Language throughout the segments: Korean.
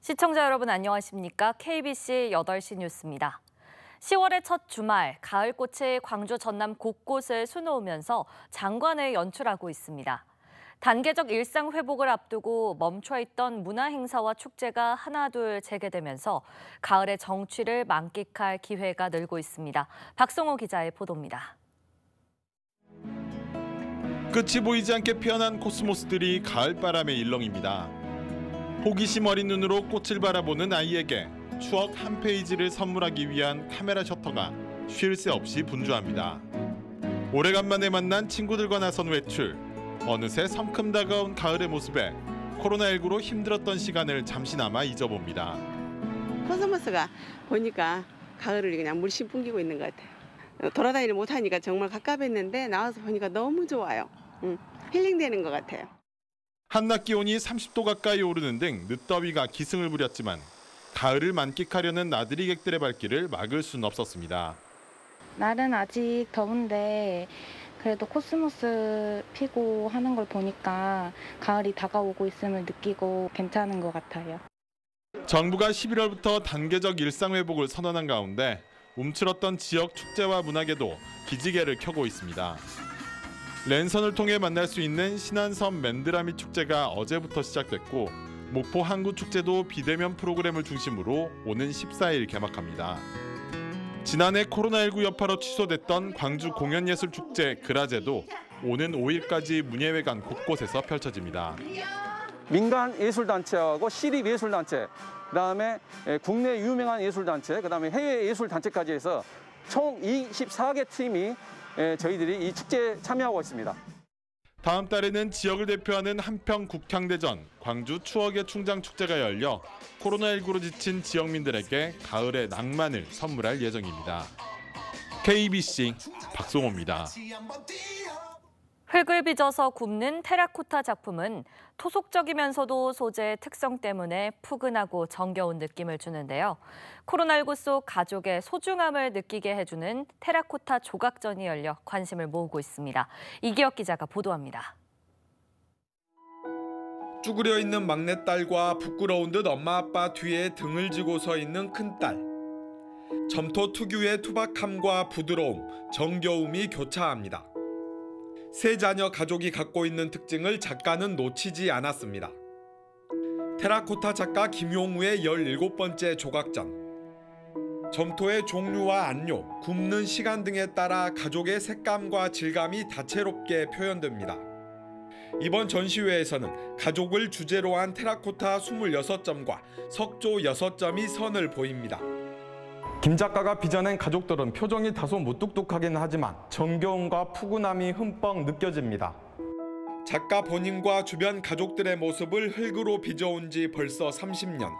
시청자 여러분 안녕하십니까? KBC 8시 뉴스입니다. 10월의 첫 주말, 가을꽃이 광주 전남 곳곳을 수놓으면서 장관을 연출하고 있습니다. 단계적 일상 회복을 앞두고 멈춰있던 문화행사와 축제가 하나둘 재개되면서 가을의 정취를 만끽할 기회가 늘고 있습니다. 박성호 기자의 보도입니다. 끝이 보이지 않게 피어난 코스모스들이 가을바람에 일렁입니다. 호기심 어린 눈으로 꽃을 바라보는 아이에게 추억 한 페이지를 선물하기 위한 카메라 셔터가 쉴 새 없이 분주합니다. 오래간만에 만난 친구들과 나선 외출. 어느새 성큼 다가온 가을의 모습에 코로나19로 힘들었던 시간을 잠시나마 잊어봅니다. 코스모스가 보니까 가을을 그냥 물씬 풍기고 있는 것 같아요. 돌아다니를 못하니까 정말 갑갑했는데 나와서 보니까 너무 좋아요. 힐링되는 것 같아요. 한낮 기온이 30도 가까이 오르는 등 늦더위가 기승을 부렸지만 가을을 만끽하려는 나들이 객들의 발길을 막을 수는 없었습니다. 날은 아직 더운데 그래도 코스모스 피고 하는 걸 보니까 가을이 다가오고 있음을 느끼고 괜찮은 것 같아요. 정부가 11월부터 단계적 일상 회복을 선언한 가운데 움츠렀던 지역 축제와 문화계도 기지개를 켜고 있습니다. 랜선을 통해 만날 수 있는 신안섬 맨드라미 축제가 어제부터 시작됐고 목포 항구축제도 비대면 프로그램을 중심으로 오는 14일 개막합니다. 지난해 코로나19 여파로 취소됐던 광주 공연예술축제 그라제도 오는 5일까지 문예회관 곳곳에서 펼쳐집니다. 민간 예술단체하고 시립예술단체, 그다음에 국내 유명한 예술단체, 그다음에 해외 예술단체까지 해서 총 24개 팀이 저희들이 이 축제에 참여하고 있습니다. 다음 달에는 지역을 대표하는 한평 국향대전, 광주 추억의 충장축제가 열려 코로나19로 지친 지역민들에게 가을의 낭만을 선물할 예정입니다. KBC 박송호입니다. 흙을 빚어서 굽는 테라코타 작품은 토속적이면서도 소재의 특성 때문에 푸근하고 정겨운 느낌을 주는데요. 코로나19 속 가족의 소중함을 느끼게 해주는 테라코타 조각전이 열려 관심을 모으고 있습니다. 이기혁 기자가 보도합니다. 쭈그려 있는 막내딸과 부끄러운 듯 엄마 아빠 뒤에 등을 지고 서 있는 큰딸. 점토 특유의 투박함과 부드러움, 정겨움이 교차합니다. 세 자녀 가족이 갖고 있는 특징을 작가는 놓치지 않았습니다. 테라코타 작가 김용우의 17번째 조각전. 점토의 종류와 안료, 굽는 시간 등에 따라 가족의 색감과 질감이 다채롭게 표현됩니다. 이번 전시회에서는 가족을 주제로 한 테라코타 26점과 석조 6점이 선을 보입니다. 김 작가가 빚어낸 가족들은 표정이 다소 무뚝뚝하긴 하지만 정겨움과 푸근함이 흠뻑 느껴집니다. 작가 본인과 주변 가족들의 모습을 흙으로 빚어온 지 벌써 30년.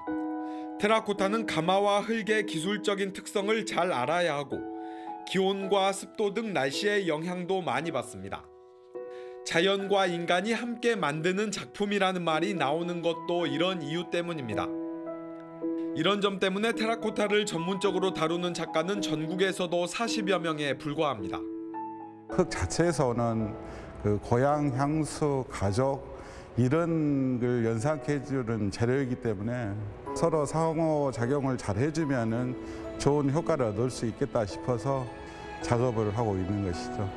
테라코타는 가마와 흙의 기술적인 특성을 잘 알아야 하고 기온과 습도 등 날씨의 영향도 많이 받습니다. 자연과 인간이 함께 만드는 작품이라는 말이 나오는 것도 이런 이유 때문입니다. 이런 점 때문에 테라코타를 전문적으로 다루는 작가는 전국에서도 40여 명에 불과합니다. 흙 자체에서 오는 그 고향, 향수, 가족 이런 걸 연상케 해주는 재료이기 때문에 서로 상호작용을 잘 해주면은 좋은 효과를 얻을 수 있겠다 싶어서 작업을 하고 있는 것이죠.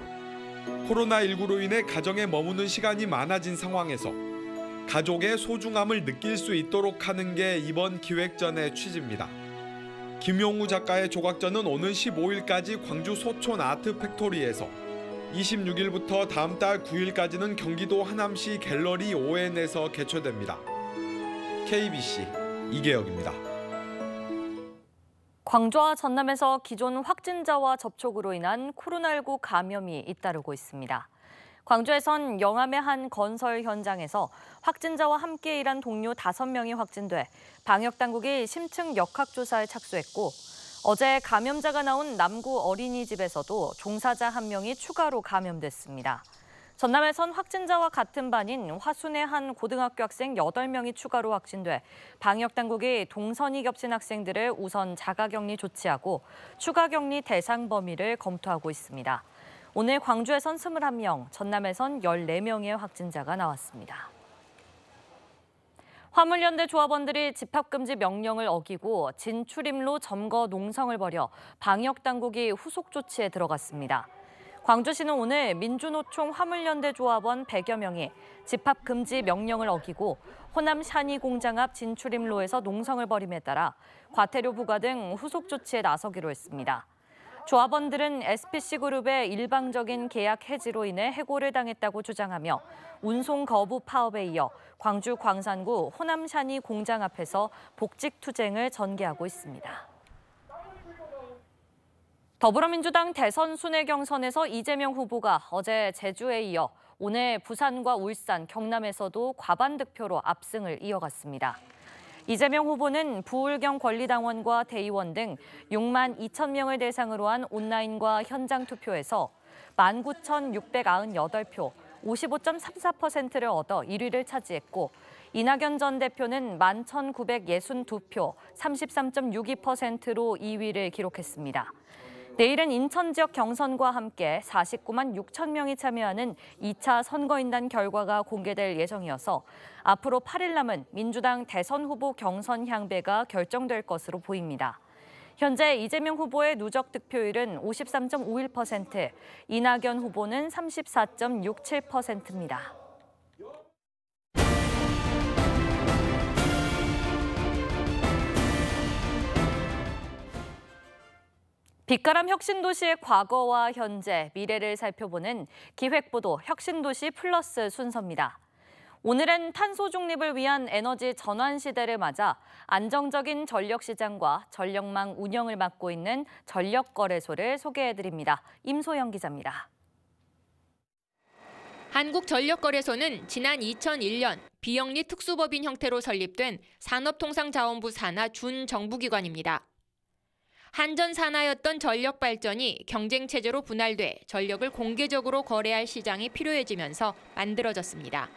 코로나19로 인해 가정에 머무는 시간이 많아진 상황에서 가족의 소중함을 느낄 수 있도록 하는 게 이번 기획전의 취지입니다. 김용우 작가의 조각전은 오는 15일까지 광주 소촌 아트 팩토리에서 26일부터 다음 달 9일까지는 경기도 하남시 갤러리 ON에서 개최됩니다. KBC 이계혁입니다. 광주와 전남에서 기존 확진자와 접촉으로 인한 코로나19 감염이 잇따르고 있습니다. 광주에선 영암의 한 건설 현장에서 확진자와 함께 일한 동료 5명이 확진돼 방역당국이 심층 역학조사에 착수했고 어제 감염자가 나온 남구 어린이집에서도 종사자 1명이 추가로 감염됐습니다. 전남에선 확진자와 같은 반인 화순의 한 고등학교 학생 8명이 추가로 확진돼 방역당국이 동선이 겹친 학생들을 우선 자가격리 조치하고 추가 격리 대상 범위를 검토하고 있습니다. 오늘 광주에선 21명, 전남에선 14명의 확진자가 나왔습니다. 화물연대 조합원들이 집합금지 명령을 어기고 진출입로 점거 농성을 벌여 방역당국이 후속 조치에 들어갔습니다. 광주시는 오늘 민주노총 화물연대 조합원 100여 명이 집합금지 명령을 어기고 호남 샤니 공장 앞 진출입로에서 농성을 벌임에 따라 과태료 부과 등 후속 조치에 나서기로 했습니다. 조합원들은 SPC그룹의 일방적인 계약 해지로 인해 해고를 당했다고 주장하며 운송 거부 파업에 이어 광주 광산구 호남 샤니 공장 앞에서 복직 투쟁을 전개하고 있습니다. 더불어민주당 대선 순회 경선에서 이재명 후보가 어제 제주에 이어 오늘 부산과 울산, 경남에서도 과반 득표로 압승을 이어갔습니다. 이재명 후보는 부울경 권리당원과 대의원 등 6만 2천 명을 대상으로 한 온라인과 현장 투표에서 19,698표, 55.34%를 얻어 1위를 차지했고 이낙연 전 대표는 11,962표, 33.62%로 2위를 기록했습니다. 내일은 인천 지역 경선과 함께 49만 6천 명이 참여하는 2차 선거인단 결과가 공개될 예정이어서 앞으로 8일 남은 민주당 대선 후보 경선 향배가 결정될 것으로 보입니다. 현재 이재명 후보의 누적 득표율은 53.51%, 이낙연 후보는 34.67%입니다. 빛가람 혁신도시의 과거와 현재, 미래를 살펴보는 기획보도 혁신도시 플러스 순서입니다. 오늘은 탄소 중립을 위한 에너지 전환 시대를 맞아 안정적인 전력 시장과 전력망 운영을 맡고 있는 전력거래소를 소개해드립니다. 임소영 기자입니다. 한국전력거래소는 지난 2001년 비영리 특수법인 형태로 설립된 산업통상자원부 산하 준정부기관입니다. 한전 산하였던 전력 발전이 경쟁체제로 분할돼 전력을 공개적으로 거래할 시장이 필요해지면서 만들어졌습니다.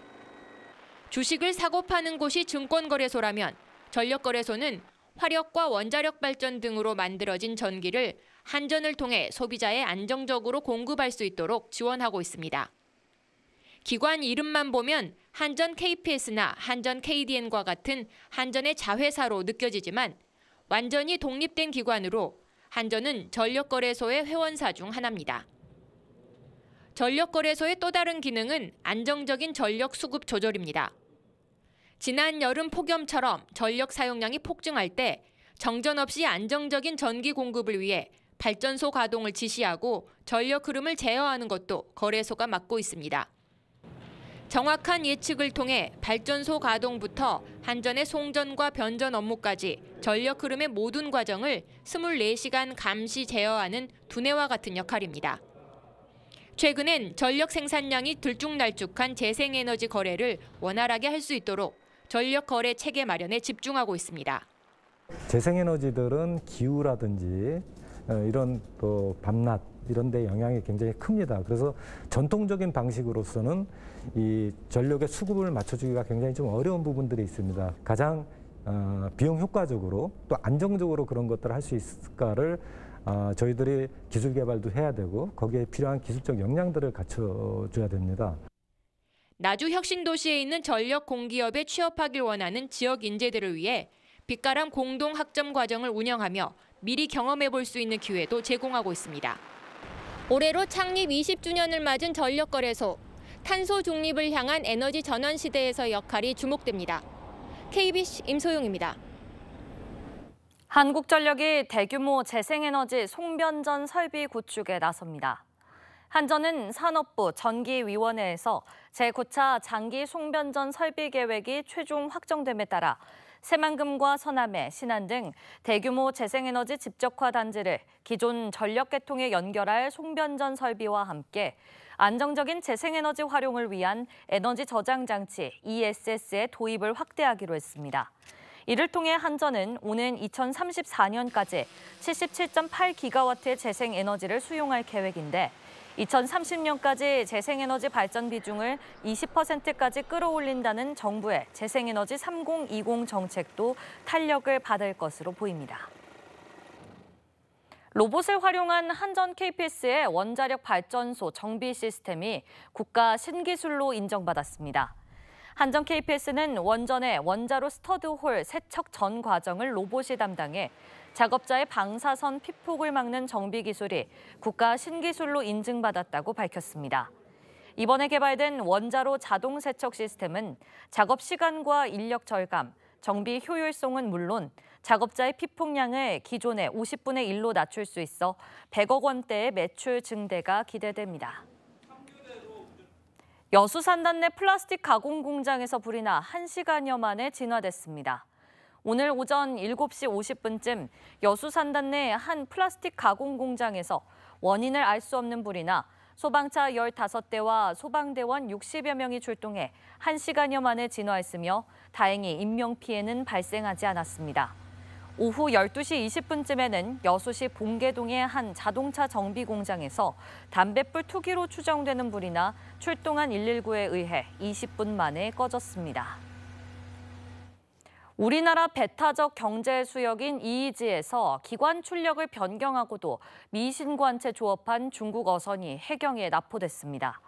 주식을 사고 파는 곳이 증권거래소라면 전력거래소는 화력과 원자력 발전 등으로 만들어진 전기를 한전을 통해 소비자에 안정적으로 공급할 수 있도록 지원하고 있습니다. 기관 이름만 보면 한전 KPS나 한전 KDN과 같은 한전의 자회사로 느껴지지만 완전히 독립된 기관으로 한전은 전력거래소의 회원사 중 하나입니다. 전력거래소의 또 다른 기능은 안정적인 전력 수급 조절입니다. 지난 여름 폭염처럼 전력 사용량이 폭증할 때 정전 없이 안정적인 전기 공급을 위해 발전소 가동을 지시하고 전력 흐름을 제어하는 것도 거래소가 맡고 있습니다. 정확한 예측을 통해 발전소 가동부터 한전의 송전과 변전 업무까지 전력 흐름의 모든 과정을 24시간 감시 제어하는 두뇌와 같은 역할입니다. 최근엔 전력 생산량이 들쭉날쭉한 재생에너지 거래를 원활하게 할 수 있도록 전력 거래 체계 마련에 집중하고 있습니다. 재생에너지들은 기후라든지 이런 또 밤낮 이런 데 영향이 굉장히 큽니다. 그래서 전통적인 방식으로서는 이 전력의 수급을 맞춰주기가 굉장히 좀 어려운 부분들이 있습니다. 가장 비용 효과적으로 또 안정적으로 그런 것들을 할 수 있을까를 저희들이 기술 개발도 해야 되고 거기에 필요한 기술적 역량들을 갖춰줘야 됩니다. 나주 혁신도시에 있는 전력 공기업에 취업하길 원하는 지역 인재들을 위해 빛가람 공동 학점 과정을 운영하며 미리 경험해 볼 수 있는 기회도 제공하고 있습니다. 올해로 창립 20주년을 맞은 전력거래소. 탄소 중립을 향한 에너지 전환 시대에서 역할이 주목됩니다. KBC 임소용입니다. 한국전력이 대규모 재생에너지 송변전 설비 구축에 나섭니다. 한전은 산업부 전기위원회에서 제9차 장기 송변전 설비 계획이 최종 확정됨에 따라 새만금과 서남해, 신안 등 대규모 재생에너지 집적화 단지를 기존 전력 계통에 연결할 송변전 설비와 함께 안정적인 재생에너지 활용을 위한 에너지 저장 장치 ESS의 도입을 확대하기로 했습니다. 이를 통해 한전은 오는 2034년까지 77.8기가와트의 재생에너지를 수용할 계획인데 2030년까지 재생에너지 발전 비중을 20%까지 끌어올린다는 정부의 재생에너지 3020 정책도 탄력을 받을 것으로 보입니다. 로봇을 활용한 한전 KPS의 원자력 발전소 정비 시스템이 국가 신기술로 인정받았습니다. 한정 KPS는 원전의 원자로 스터드홀 세척 전 과정을 로봇이 담당해 작업자의 방사선 피폭을 막는 정비 기술이 국가 신기술로 인증받았다고 밝혔습니다. 이번에 개발된 원자로 자동 세척 시스템은 작업 시간과 인력 절감, 정비 효율성은 물론 작업자의 피폭량을 기존의 50분의 1로 낮출 수 있어 100억 원대의 매출 증대가 기대됩니다. 여수 산단 내 플라스틱 가공 공장에서 불이 나 1시간여 만에 진화됐습니다. 오늘 오전 7시 50분쯤 여수 산단 내 한 플라스틱 가공 공장에서 원인을 알 수 없는 불이 나 소방차 15대와 소방대원 60여 명이 출동해 1시간여 만에 진화했으며 다행히 인명피해는 발생하지 않았습니다. 오후 12시 20분쯤에는 여수시 봉계동의 한 자동차 정비 공장에서 담뱃불 투기로 추정되는 불이 나 출동한 119에 의해 20분 만에 꺼졌습니다. 우리나라 배타적 경제 수역인 이이지에서 기관 출력을 변경하고도 미신고한 채 조업한 중국 어선이 해경에 납포됐습니다.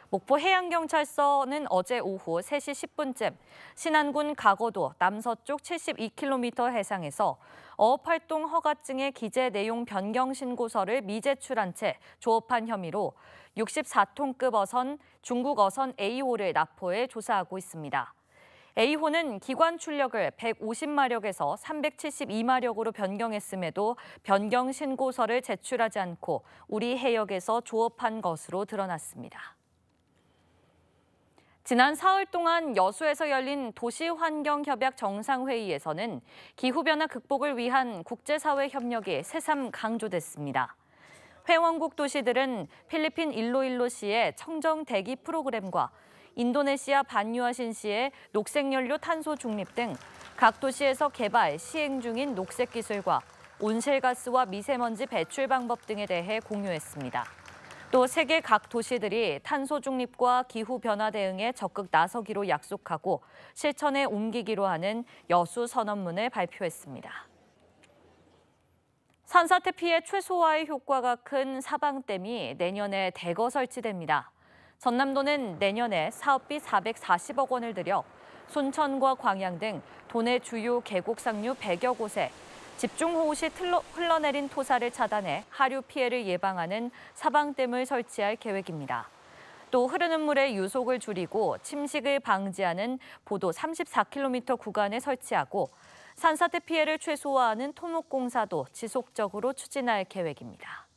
목포 해양경찰서는 어제 오후 3시 10분쯤 신안군 가거도 남서쪽 72km 해상에서 어업활동 허가증의 기재 내용 변경 신고서를 미제출한 채 조업한 혐의로 64톤급 어선 중국 어선 A호를 납포해 조사하고 있습니다. A호는 기관 출력을 150마력에서 372마력으로 변경했음에도 변경 신고서를 제출하지 않고 우리 해역에서 조업한 것으로 드러났습니다. 지난 사흘 동안 여수에서 열린 도시환경협약 정상회의에서는 기후변화 극복을 위한 국제사회 협력이 새삼 강조됐습니다. 회원국 도시들은 필리핀 일로일로시의 청정 대기 프로그램과 인도네시아 반유아신시의 녹색연료 탄소 중립 등 각 도시에서 개발, 시행 중인 녹색 기술과 온실가스와 미세먼지 배출 방법 등에 대해 공유했습니다. 또 세계 각 도시들이 탄소 중립과 기후변화 대응에 적극 나서기로 약속하고 실천에 옮기기로 하는 여수 선언문을 발표했습니다. 산사태 피해 최소화의 효과가 큰 사방댐이 내년에 대거 설치됩니다. 전남도는 내년에 사업비 440억 원을 들여 순천과 광양 등 도내 주요 계곡 상류 100여 곳에 집중호우 시 흘러내린 토사를 차단해 하류 피해를 예방하는 사방댐을 설치할 계획입니다. 또 흐르는 물의 유속을 줄이고 침식을 방지하는 보도 34km 구간에 설치하고 산사태 피해를 최소화하는 토목공사도 지속적으로 추진할 계획입니다.